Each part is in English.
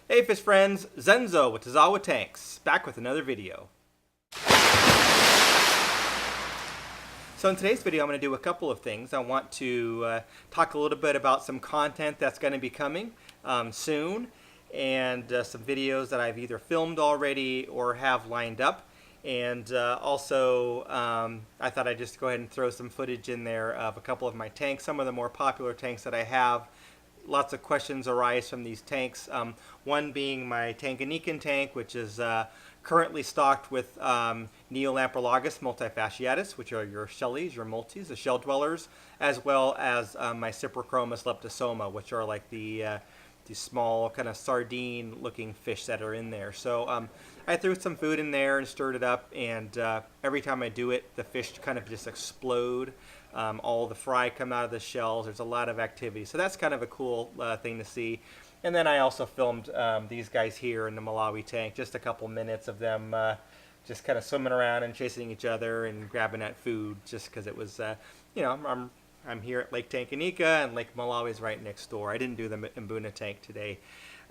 Hey fish friends, Zenzo with Tazawa Tanks, back with another video. So in today's video I'm going to do a couple of things. I want to talk a little bit about some content that's going to be coming soon, and some videos that I've either filmed already or have lined up. And also I thought I'd just go ahead and throw some footage in there of a couple of my tanks, some of the more popular tanks that I have. Lots of questions arise from these tanks. One being my Tanganikan tank, which is currently stocked with Neolamprologus multifasciatus, which are your shellies, your multis, the shell dwellers, as well as my Cyprichromis leptosoma, which are like the small kind of sardine-looking fish that are in there. So I threw some food in there and stirred it up, and every time I do it, the fish kind of just explode. All the fry come out of the shells. There's a lot of activity. So that's kind of a cool thing to see. And then I also filmed these guys here in the Malawi tank, just a couple minutes of them just kind of swimming around and chasing each other and grabbing at food, just because it was, you know, I'm here at Lake Tanganyika, and Lake Malawi is right next door. I didn't do the Mbuna tank today.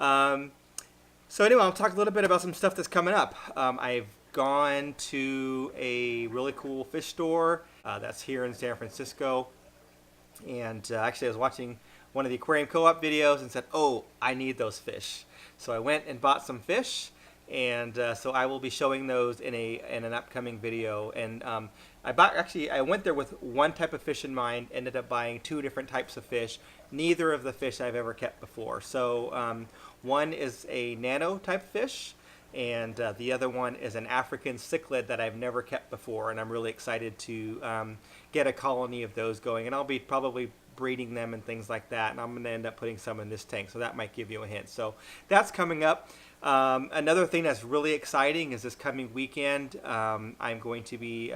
So anyway, I'll talk a little bit about some stuff that's coming up. I've gone to a really cool fish store that's here in San Francisco, and actually I was watching one of the aquarium co-op videos and said, oh, I need those fish. So I went and bought some fish, and so I will be showing those in an upcoming video. And I went there with one type of fish in mind, ended up buying two different types of fish. Neither of the fish I've ever kept before. So one is a nano type fish, and the other one is an African cichlid that I've never kept before, and I'm really excited to get a colony of those going, and I'll be probably breeding them and things like that, and I'm going to end up putting some in this tank, so that might give you a hint. So that's coming up. Another thing that's really exciting is this coming weekend I'm going to be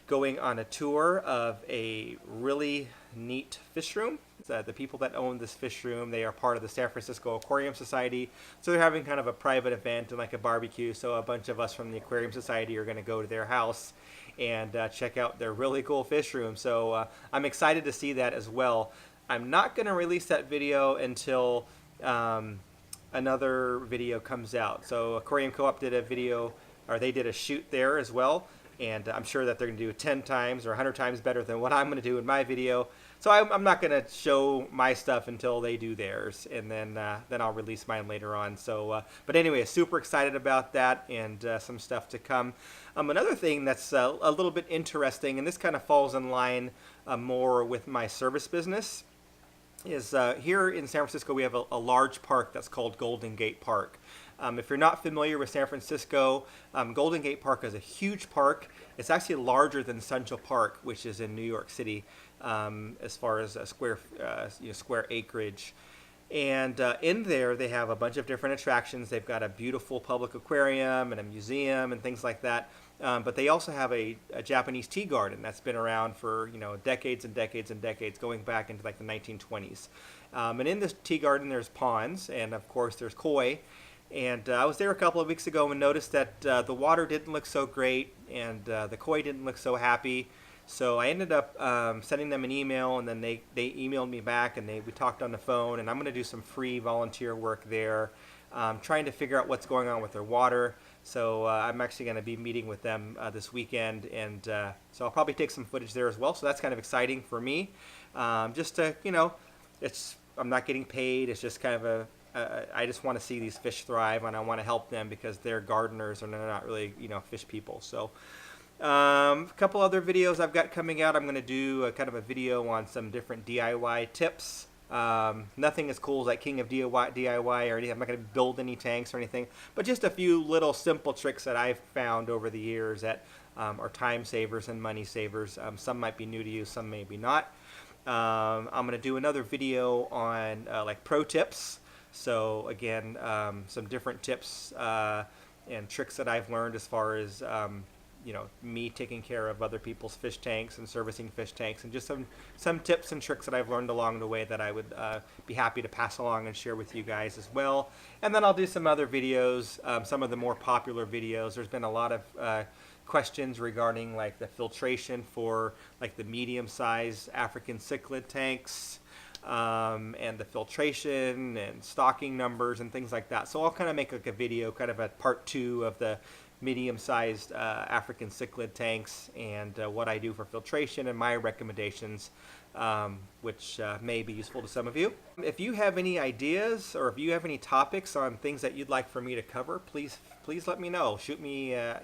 going on a tour of a really neat fish room. The people that own this fish room, they are part of the San Francisco Aquarium Society, so they're having kind of a private event and like a barbecue. So a bunch of us from the Aquarium Society are going to go to their house and check out their really cool fish room. So I'm excited to see that as well. I'm not going to release that video until another video comes out. So Aquarium Co-op did a video, or they did a shoot there as well, and I'm sure that they're going to do 10 times or 100 times better than what I'm going to do in my video. So I'm not going to show my stuff until they do theirs, and then I'll release mine later on. So, but anyway, super excited about that, and some stuff to come. Another thing that's a little bit interesting, and this kind of falls in line more with my service business, is here in San Francisco we have a large park that's called Golden Gate Park. If you're not familiar with San Francisco, Golden Gate Park is a huge park. It's actually larger than Central Park, which is in New York City, as far as square acreage. And in there they have a bunch of different attractions. They've got a beautiful public aquarium and a museum and things like that. But they also have a Japanese tea garden that's been around for decades and decades and decades, going back into like the 1920s. And in this tea garden there's ponds, and of course there's koi. And I was there a couple of weeks ago and noticed that the water didn't look so great, and the koi didn't look so happy. So I ended up sending them an email, and then they emailed me back, and we talked on the phone, and I'm going to do some free volunteer work there, trying to figure out what's going on with their water. So I'm actually going to be meeting with them this weekend, and so I'll probably take some footage there as well. So that's kind of exciting for me. Just to, I'm not getting paid. It's just kind of I just want to see these fish thrive, and I want to help them because they're gardeners and they're not really, fish people. So a couple other videos I've got coming out. I'm going to do kind of a video on some different DIY tips. Nothing as cool as like King of DIY or anything. I'm not going to build any tanks or anything, but just a few little simple tricks that I've found over the years that are time savers and money savers. Some might be new to you, some maybe not. I'm going to do another video on like pro tips. So again, some different tips and tricks that I've learned as far as me taking care of other people's fish tanks and servicing fish tanks, and just some tips and tricks that I've learned along the way that I would be happy to pass along and share with you guys as well. And then I'll do some other videos, some of the more popular videos. There's been a lot of questions regarding like the filtration for like the medium-sized African cichlid tanks. and the filtration and stocking numbers and things like that. So I'll kind of make like a video, kind of a part 2 of the medium-sized African cichlid tanks and what I do for filtration and my recommendations, which may be useful to some of you. If you have any ideas or if you have any topics on things that you'd like for me to cover, please let me know. Shoot me a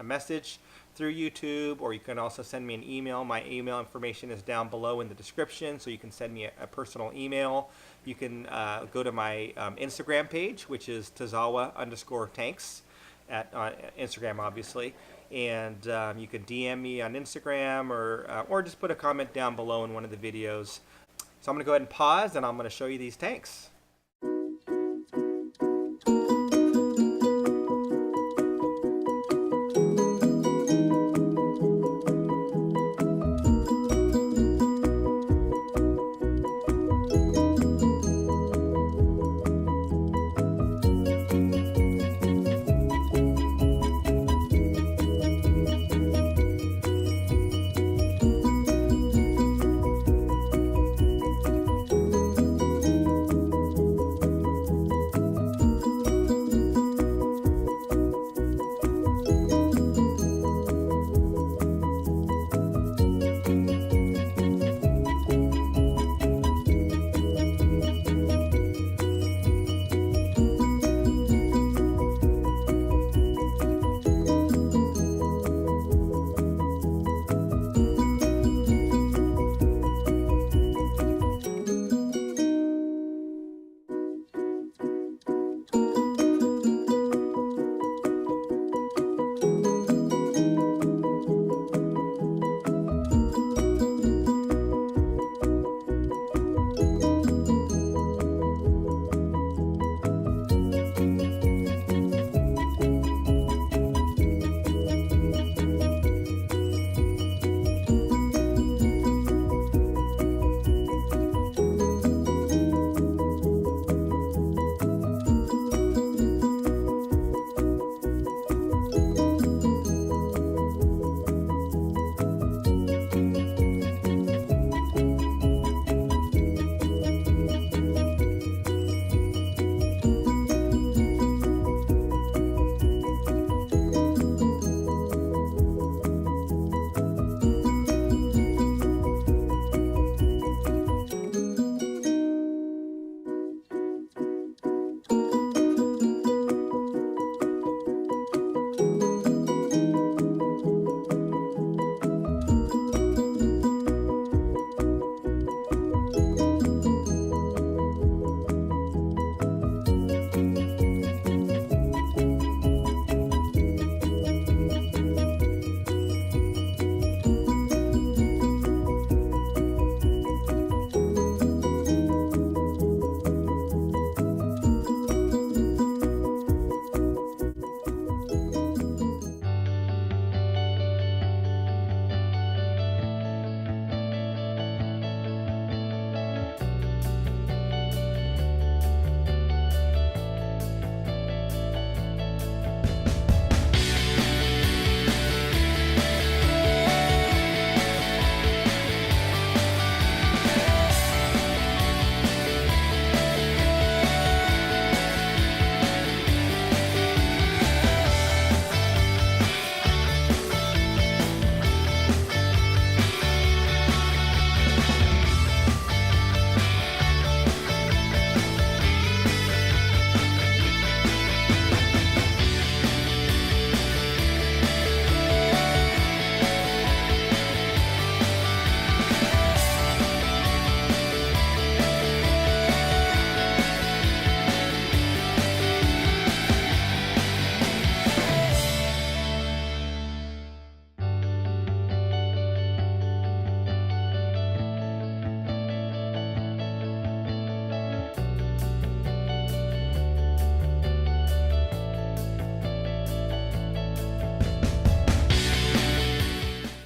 message through YouTube, or you can also send me an email. My email information is down below in the description, so you can send me a personal email. You can go to my Instagram page, which is Tazawa_tanks at Instagram, obviously, and you can DM me on Instagram, or just put a comment down below in one of the videos. So I'm going to go ahead and pause, and I'm going to show you these tanks.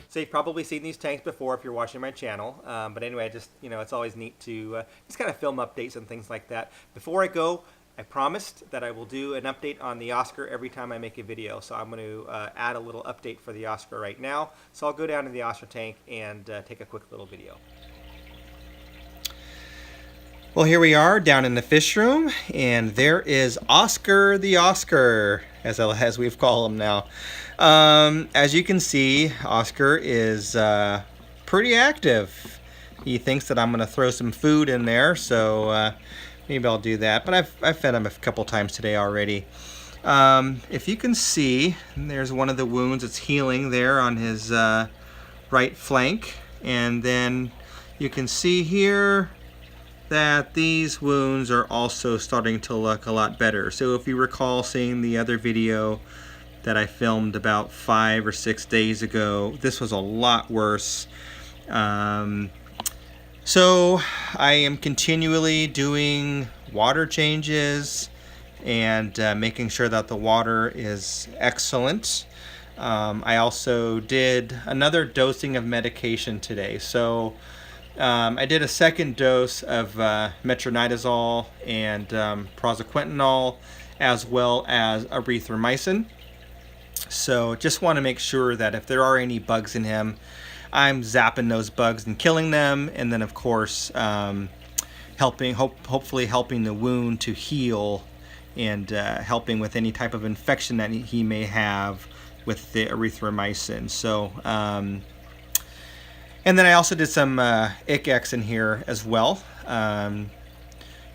So you've probably seen these tanks before if you're watching my channel. But anyway, just, it's always neat to just kind of film updates and things like that. Before I go, I promised that I will do an update on the Oscar every time I make a video. So I'm going to add a little update for the Oscar right now. So I'll go down to the Oscar tank and take a quick little video. Well, here we are down in the fish room, and there is Oscar the Oscar, as we've called him now. As you can see, Oscar is pretty active. He thinks that I'm going to throw some food in there, so maybe I'll do that. But I've fed him a couple times today already. If you can see, there's one of the wounds that's healing there on his right flank, and then you can see here that these wounds are also starting to look a lot better. So if you recall seeing the other video that I filmed about 5 or 6 days ago, this was a lot worse. So I am continually doing water changes and making sure that the water is excellent. I also did another dosing of medication today. So I did a second dose of metronidazole and praziquantel, as well as erythromycin. So just want to make sure that if there are any bugs in him, I'm zapping those bugs and killing them, and then of course hopefully helping the wound to heal and helping with any type of infection that he may have with the erythromycin. So and then I also did some ICX in here as well. Now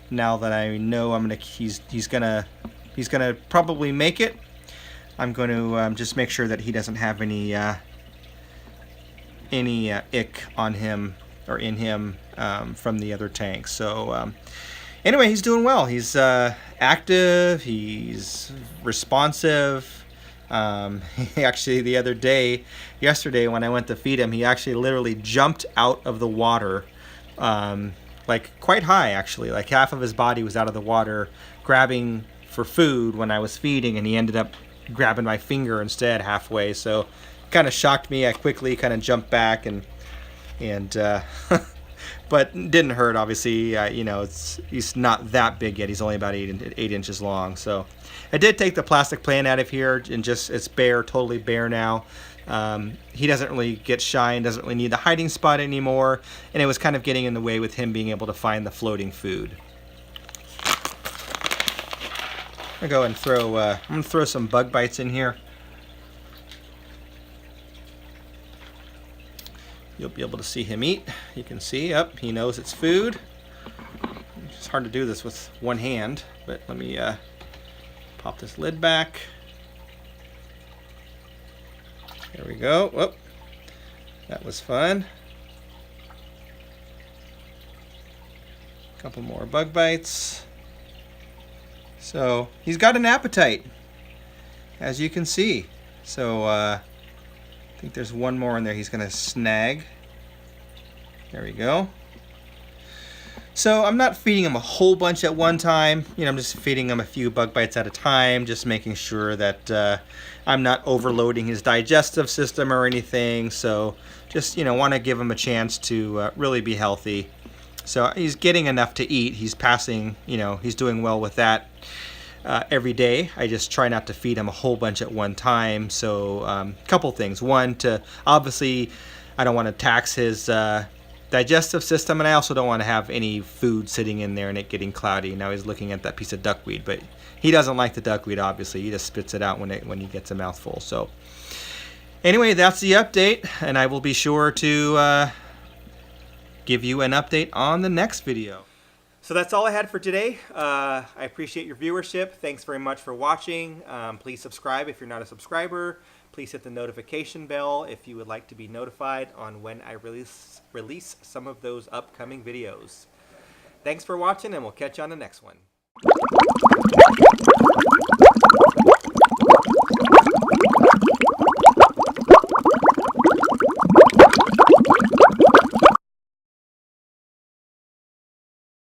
that I know he's gonna probably make it, I'm going to just make sure that he doesn't have any ick on him or in him from the other tanks. So anyway, he's doing well. He's active. He's responsive. He actually yesterday when I went to feed him, he actually literally jumped out of the water, like quite high actually, like half of his body was out of the water grabbing for food when I was feeding, and he ended up grabbing my finger instead halfway. So kind of shocked me. I quickly kind of jumped back and but didn't hurt obviously. He's not that big yet. He's only about 8 inches long. So I did take the plastic plant out of here, and just it's bare, totally bare now. He doesn't really get shy and doesn't really need the hiding spot anymore, and it was kind of getting in the way with him being able to find the floating food. I'm gonna throw some bug bites in here. You'll be able to see him eat. You can see, he knows it's food. It's hard to do this with one hand, but let me pop this lid back. There we go. Whoop. That was fun. A couple more bug bites. So he's got an appetite, as you can see. So I think there's one more in there he's going to snag. There we go. So I'm not feeding him a whole bunch at one time. I'm just feeding him a few bug bites at a time, just making sure that I'm not overloading his digestive system or anything. So just, want to give him a chance to really be healthy. So he's getting enough to eat. He's passing, he's doing well with that every day. I just try not to feed him a whole bunch at one time. So couple things. One, obviously I don't want to tax his digestive system, and I also don't want to have any food sitting in there and it getting cloudy. Now he's looking at that piece of duckweed, but he doesn't like the duckweed, obviously. He just spits it out when he gets a mouthful. So anyway, that's the update, and I will be sure to give you an update on the next video. So that's all I had for today. I appreciate your viewership. Thanks very much for watching. Please subscribe if you're not a subscriber. Please hit the notification bell if you would like to be notified on when I release some of those upcoming videos. Thanks for watching, and we'll catch you on the next one.